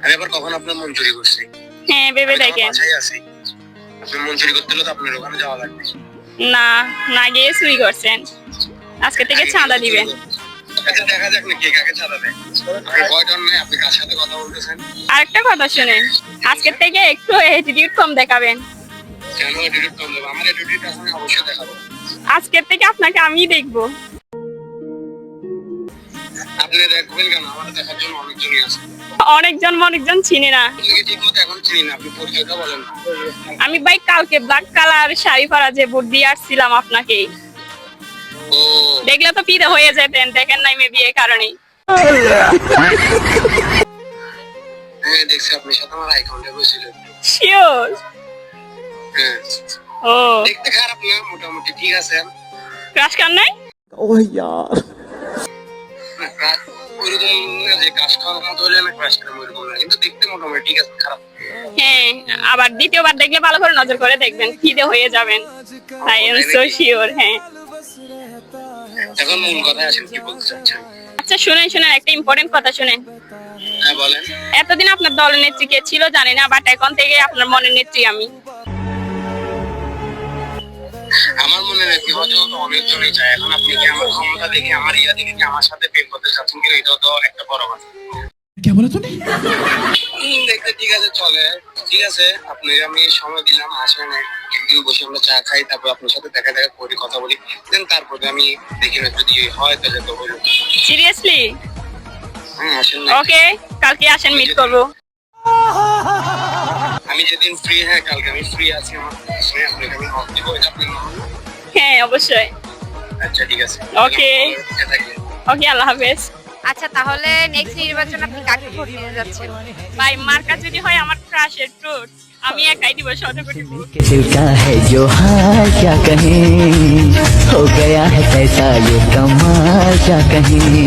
আমি আবার কখন আপনার মন চুরি করছি? হ্যাঁ ভেবে দেখেন। আপনি মন চুরি করতে হলে তো আপনার ওখানে যাওয়া লাগবে। না, না গিয়ে চুরি করছেন, আজকে থেকে চাঁদা দিবেন। আচ্ছা দেখা যাক না কে কাকে চাঁদা দেয়। আপনি ভয় ডর নাই, আপনি কার সাথে কথা বলতেছেন? আরেকটা কথা শুনেন, আজকে থেকে একটু অ্যাটিটিউড কম দেখাবেন। কেন অ্যাটিটিউড কম দেবো? আমার অ্যাটিটিউড আমি অবশ্যই দেখাবো। আজকের থেকে আপনাকে আমি দেখবো। আপনি দেখবেন কেন? আমার দেখার জন্য অনেকজনই আছে। অনেকজন চিনি না। আপনাকে ঠিক মতো এখন চিনি না, আপনি পরিচয়টা বলেন। আমি ভাই কালকে ব্ল্যাক কালার শাড়ি পরা যে ভোট দিয়ে আসছিলাম আপনাকে, ও দেখলে তো ফিদে হয়ে যেতেন, দেখেন নাই মেবি এই কারণেই। হ্যাঁ দেখছি, আপনার সাথে আমার আই কন্টাক্ট হয়েছিল। শিওর? হ্যাঁ ও দেখতে খারাপ না, মোটামুটি ঠিক আছে। ক্রাশ কার নাই? ओह यार ওইরকম না যে কাজ খাওয়ার মতো হলে না, ক্রাশ করে ওইরকম না, কিন্তু দেখতে মোটামুটি ঠিক আছে, খারাপ। হ্যাঁ, আবার দ্বিতীয়বার দেখলে ভালো করে নজর করে দেখবেন, ফিদে হয়ে যাবেন। I am so sure. হ্যাঁ এখন মূল কথায় আসেন, কি বলতে চাচ্ছেন? আচ্ছা শুনেন, একটা ইম্পর্টেন্ট কথা শুনেন। হ্যাঁ বলেন। এতদিন আপনার দলের নেত্রী কে ছিল জানি না, বাট এখন থেকে আপনার মনের নেত্রী আমি। আমার মনে রাখি হয়তো তো অনেকজনই চায়। এখন আপনি কি আমার ক্ষমতা দেখে, আমার ইয়া দেখে কি আমার সাথে প্রেম করতে চাচ্ছেন কিনা, এটাও তো একটা বড় কথা। क्या बोला तूने দেখতে ঠিক আছে, চলে, ঠিক আছে। আপনি আমি সময় দিলাম, আসেন একদিন বসে আমরা চা খাই, তারপর আপনার সাথে দেখা করি, কথা বলি, দেন তারপরে আমি দেখি না, যদি হয় তাহলে তো হলো। সিরিয়াসলি? হ্যাঁ আসেন না। ওকে, কালকে আসেন, মিট করবো। আমি যেদিন ফ্রি, হ্যাঁ কালকে আমি ফ্রি আছি, আমার আপনাকে আমি নক দিব, এটা আপনি নক করুন। হ্যাঁ অবশ্যই। আচ্ছা ঠিক আছে। ওকে ওকে, আল্লাহ হাফেজ। আচ্ছা তাহলে নেক্সট নির্বাচন আপনি কাকে ভোট দিতে যাচ্ছেন? ভাই মার্কা যদি হয় আমার ক্রাশের ট্রুথ, আমি একাই দিব 100 কোটি ভোট। दिल का है जो हाल क्या कहें हो गया है कैसा ये कमाल क्या कहें